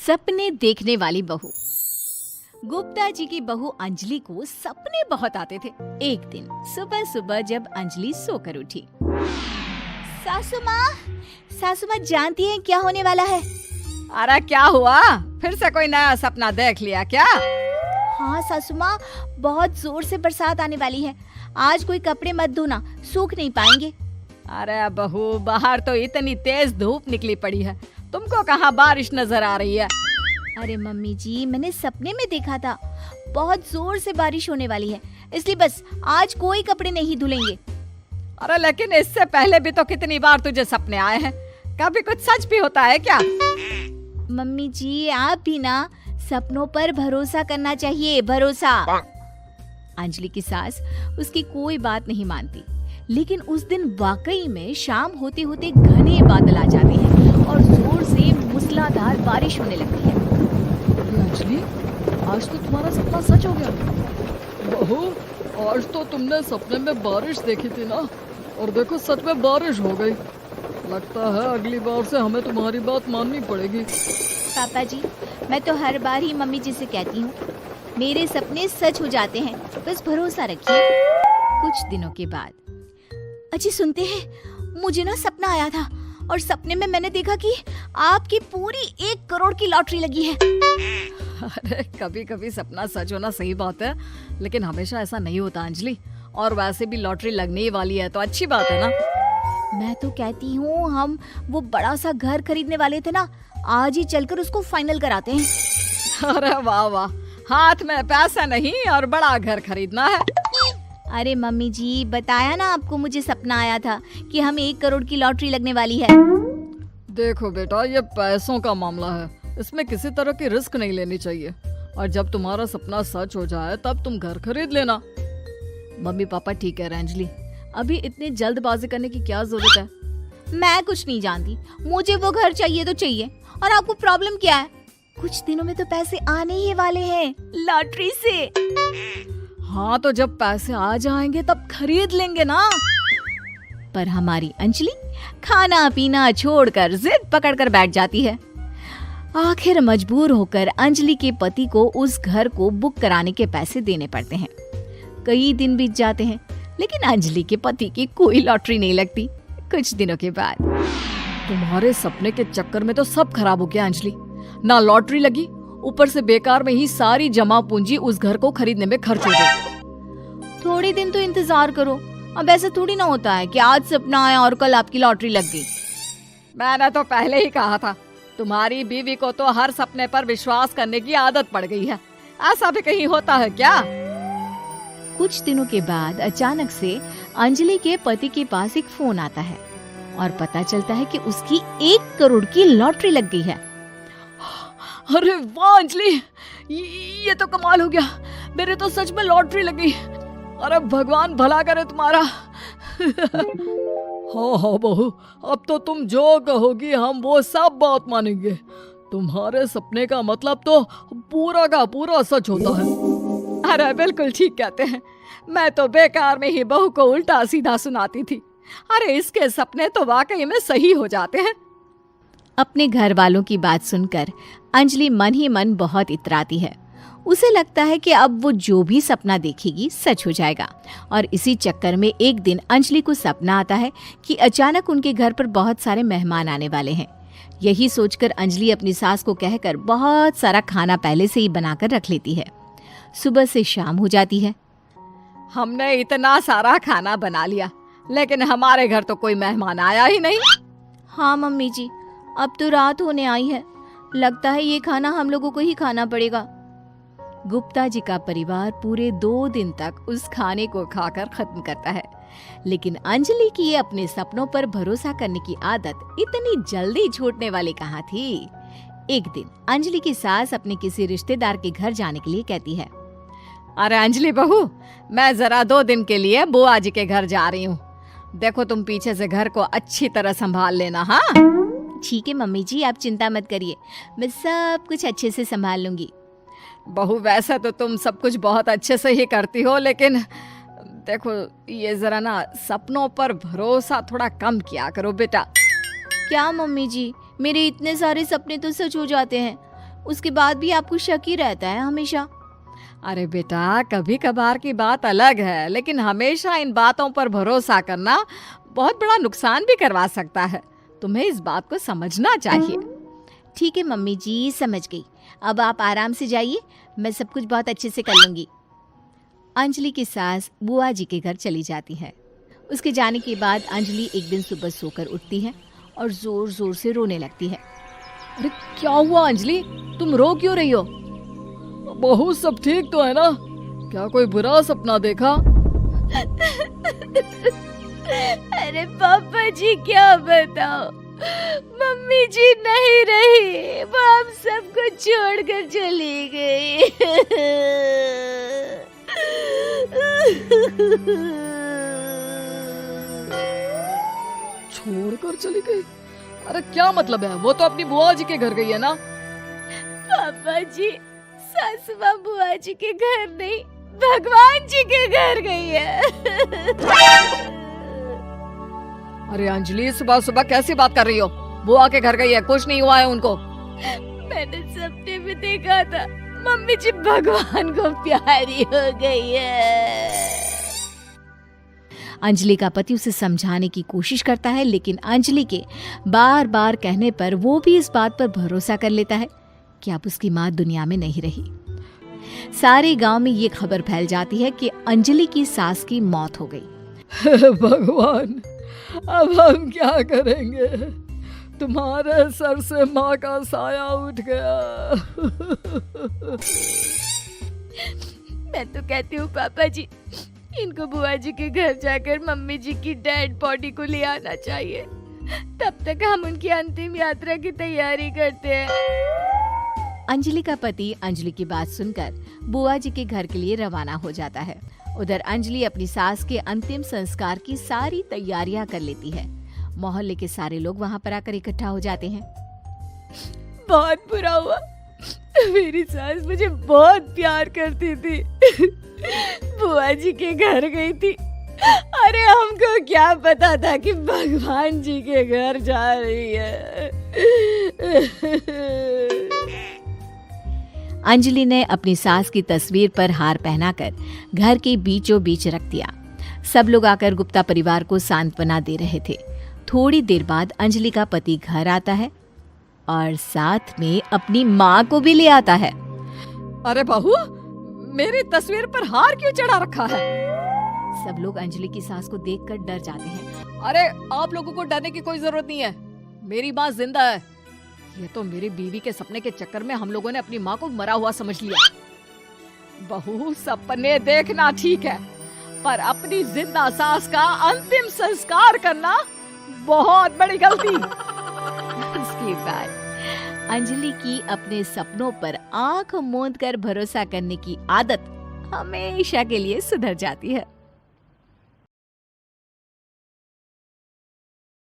सपने देखने वाली बहू। गुप्ता जी की बहू अंजलि को सपने बहुत आते थे। एक दिन सुबह सुबह जब अंजलि सोकर उठी, सासू माँ जानती हैं क्या होने वाला है? अरे क्या हुआ, फिर से कोई नया सपना देख लिया क्या? हाँ सासू माँ, बहुत जोर से बरसात आने वाली है। आज कोई कपड़े मत धोना, सूख नहीं पाएंगे। अरे बहू, बाहर तो इतनी तेज धूप निकली पड़ी है, तुमको कहाँ बारिश नजर आ रही है? अरे मम्मी जी, मैंने सपने में देखा था बहुत जोर से बारिश होने वाली है, इसलिए बस आज कोई कपड़े नहीं धुलेंगे। अरे लेकिन इससे पहले भी तो कितनी बार तुझे सपने आए हैं, कभी कुछ सच भी होता है क्या? मम्मी जी, आप भी ना सपनों पर भरोसा करना चाहिए, भरोसा। अंजलि की सास उसकी कोई बात नहीं मानती, लेकिन उस दिन वाकई में शाम होते होते घने बादल आ जाते हैं और जोर से मूसलाधार बारिश होने लगती है। अंजलि, आज तो तुम्हारा सपना सच हो गया। बहू, आज तो तुमने सपने में बारिश देखी थी ना, और देखो सच में बारिश हो गई। लगता है अगली बार से हमें तुम्हारी बात माननी पड़ेगी। पापा जी, मैं तो हर बार ही मम्मी जी से कहती हूँ, मेरे सपने सच हो जाते हैं, बस भरोसा रखिए। कुछ दिनों के बाद, अजी सुनते हैं, मुझे ना सपना आया था और सपने में मैंने देखा कि आपकी पूरी 1 करोड़ की लॉटरी लगी है। अरे कभी कभी सपना सच होना सही बात है, लेकिन हमेशा ऐसा नहीं होता अंजलि। और वैसे भी लॉटरी लगने ही वाली है तो अच्छी बात है ना। मैं तो कहती हूँ, हम वो बड़ा सा घर खरीदने वाले थे ना, आज ही चलकर उसको फाइनल कराते हैं। अरे वाह वाह, हाथ में पैसा नहीं और बड़ा घर खरीदना है। अरे मम्मी जी, बताया ना आपको, मुझे सपना आया था कि हम 1 करोड़ की लॉटरी लगने वाली है। देखो बेटा, ये पैसों का मामला है, इसमें किसी तरह की रिस्क नहीं लेनी चाहिए। और जब तुम्हारा सपना सच हो जाए तब तुम घर खरीद लेना। मम्मी पापा ठीक है अंजलि, अभी इतनी जल्दबाजी करने की क्या जरूरत है? मैं कुछ नहीं जानती, मुझे वो घर चाहिए तो चाहिए। और आपको प्रॉब्लम क्या है? कुछ दिनों में तो पैसे आने ही वाले हैं लॉटरी से। हाँ, तो जब पैसे आ जाएंगे तब खरीद लेंगे ना। पर हमारी अंजलि खाना पीना छोड़कर जिद पकड़कर बैठ जाती है। आखिर मजबूर होकर अंजलि के पति को उस घर को बुक कराने के पैसे देने पड़ते हैं। कई दिन बीत जाते हैं, लेकिन अंजलि के पति की कोई लॉटरी नहीं लगती। कुछ दिनों के बाद, तुम्हारे सपने के चक्कर में तो सब खराब हो गया अंजलि। ना लॉटरी लगी, ऊपर से बेकार में ही सारी जमा पूंजी उस घर को खरीदने में खर्च हो गई। थोड़े दिन तो इंतजार करो, अब ऐसा थोड़ी ना होता है कि आज सपना आया और कल आपकी लॉटरी लग गई। मैंने तो पहले ही कहा था, तुम्हारी बीवी को तो हर सपने पर विश्वास करने की आदत पड़ गई है। ऐसा भी कहीं होता है क्या? कुछ दिनों के बाद अचानक से अंजलि के पति के पास एक फोन आता है और पता चलता है कि उसकी 1 करोड़ की लॉटरी लग गई है। अरे वाह अंजलि, ये तो कमाल हो गया, मेरे तो सच में लॉटरी लगी। अरे भगवान भला करे तुम्हारा। हाँ हाँ बहू, अब तो तुम जो कहोगी हम वो सब बात मानेंगे। तुम्हारे सपने का मतलब तो पूरा का पूरा सच होता है। अरे बिल्कुल ठीक कहते हैं, मैं तो बेकार में ही बहू को उल्टा सीधा सुनाती थी। अरे इसके सपने तो वाकई में सही हो जाते हैं। अपने घर वालों की बात सुनकर अंजलि मन ही मन बहुत इतराती है। उसे लगता है कि अब वो जो भी सपना देखेगी सच हो जाएगा। और इसी चक्कर में एक दिन अंजलि को सपना आता है कि अचानक उनके घर पर बहुत सारे मेहमान आने वाले हैं। यही सोचकर अंजलि अपनी सास को कहकर बहुत सारा खाना पहले से ही बनाकर रख लेती है। सुबह से शाम हो जाती है। हमने इतना सारा खाना बना लिया, लेकिन हमारे घर तो कोई मेहमान आया ही नहीं। हाँ मम्मी जी, अब तो रात होने आई है, लगता है ये खाना हम लोगों को ही खाना पड़ेगा। गुप्ता जी का परिवार पूरे 2 दिन तक उस खाने को खाकर खत्म करता है, लेकिन अंजलि की अपने सपनों पर भरोसा करने की आदत इतनी जल्दी छूटने वाली कहाँ थी। एक दिन अंजलि की सास अपने किसी रिश्तेदार के घर जाने के लिए कहती है, अरे अंजलि बहू, मैं जरा 2 दिन के लिए बुआ जी के घर जा रही हूँ। देखो तुम पीछे से घर को अच्छी तरह संभाल लेना। हाँ ठीक है मम्मी जी, आप चिंता मत करिए, मैं सब कुछ अच्छे से संभाल लूंगी। बहू, वैसे तो तुम सब कुछ बहुत अच्छे से ही करती हो, लेकिन देखो ये जरा ना सपनों पर भरोसा थोड़ा कम किया करो बेटा। क्या मम्मी जी, मेरे इतने सारे सपने तो सच हो जाते हैं। उसके बाद भी आपको शक ही रहता है हमेशा। अरे बेटा, कभी कभार की बात अलग है, लेकिन हमेशा इन बातों पर भरोसा करना बहुत बड़ा नुकसान भी करवा सकता है। तुम्हें इस बात को समझना चाहिए। ठीक है मम्मी जी, समझ गई। अब आप आराम से जाइए, मैं सब कुछ बहुत अच्छे से कर लूंगी। अंजलि की सास बुआ जी के घर चली जाती है। उसके जाने के बाद अंजलि एक दिन सुबह सोकर उठती है और जोर जोर से रोने लगती है। अरे क्या हुआ अंजलि, तुम रो क्यों रही हो? बहू सब ठीक तो है ना? क्या कोई बुरा सपना देखा? अरे पापा जी क्या बताओ, मम्मी जी नहीं रही, वो हम सबको छोड़कर चली गई। छोड़कर चली गई? अरे क्या मतलब है? वो तो अपनी बुआ जी के घर गई है ना? पापा जी, सासू माँ बुआ जी के घर नहीं, भगवान जी के घर गई है। अरे अंजलि, सुबह सुबह कैसी बात कर रही हो? बुआ के घर गई है, कुछ नहीं हुआ है उनको। मैंने सपने में देखा था, मम्मी जी भगवान को प्यारी हो गई है। अंजलि का पति उसे समझाने की कोशिश करता है, लेकिन अंजलि के बार बार कहने पर वो भी इस बात पर भरोसा कर लेता है कि अब उसकी माँ दुनिया में नहीं रही। सारे गांव में ये खबर फैल जाती है कि अंजलि की सास की मौत हो गई। भगवान, अब हम क्या करेंगे? तुम्हारे सर से माँ का साया उठ गया। मैं तो कहती हूँ पापा जी, इनको बुआ जी के घर जाकर मम्मी जी की डेड बॉडी को ले आना चाहिए, तब तक हम उनकी अंतिम यात्रा की तैयारी करते हैं। अंजलि का पति अंजलि की बात सुनकर बुआ जी के घर के लिए रवाना हो जाता है। उधर अंजलि अपनी सास के अंतिम संस्कार की सारी तैयारियां कर लेती है। मोहल्ले के सारे लोग वहां पर आकर इकट्ठा हो जाते हैं। बहुत बुरा हुआ, मेरी सास मुझे बहुत प्यार करती थी, बुआ जी के घर गई थी। अरे हमको क्या पता था कि भगवान जी के घर जा रही है। अंजलि ने अपनी सास की तस्वीर पर हार पहनाकर घर के बीचों बीच रख दिया। सब लोग आकर गुप्ता परिवार को सांत्वना दे रहे थे। थोड़ी देर बाद अंजलि का पति घर आता है और साथ में अपनी माँ को भी ले आता है। अरे बहू, मेरी तस्वीर पर हार क्यों चढ़ा रखा है? सब लोग अंजलि की सास को देखकर डर जाते हैं। अरे आप लोगों को डरने की कोई जरूरत नहीं है, मेरी माँ जिंदा है। ये तो मेरी बीवी के सपने के चक्कर में हम लोगों ने अपनी माँ को मरा हुआ समझ लिया। बहू, सपने देखना ठीक है, पर अपनी जिंदा सास का अंतिम संस्कार करना बहुत बड़ी गलती। उसके बाद अंजलि की अपने सपनों पर आंख मूंद कर भरोसा करने की आदत हमेशा के लिए सुधर जाती है।